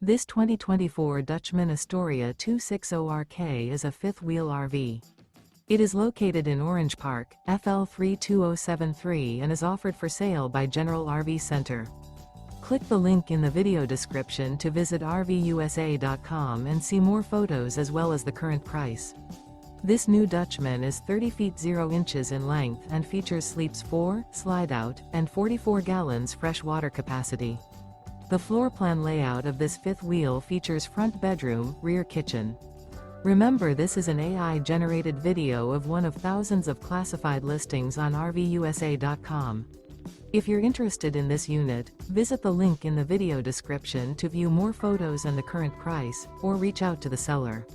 This 2024 Dutchmen Astoria 260RK is a fifth-wheel RV. It is located in Orange Park, FL 32073 and is offered for sale by General RV Center. Click the link in the video description to visit RVUSA.com and see more photos as well as the current price. This new Dutchman is 30 feet 0 inches in length and features sleeps 4, slide-out, and 44 gallons fresh water capacity. The floor plan layout of this fifth wheel features front bedroom, rear kitchen. Remember, this is an AI-generated video of one of thousands of classified listings on RVUSA.com. If you're interested in this unit, visit the link in the video description to view more photos and the current price, or reach out to the seller.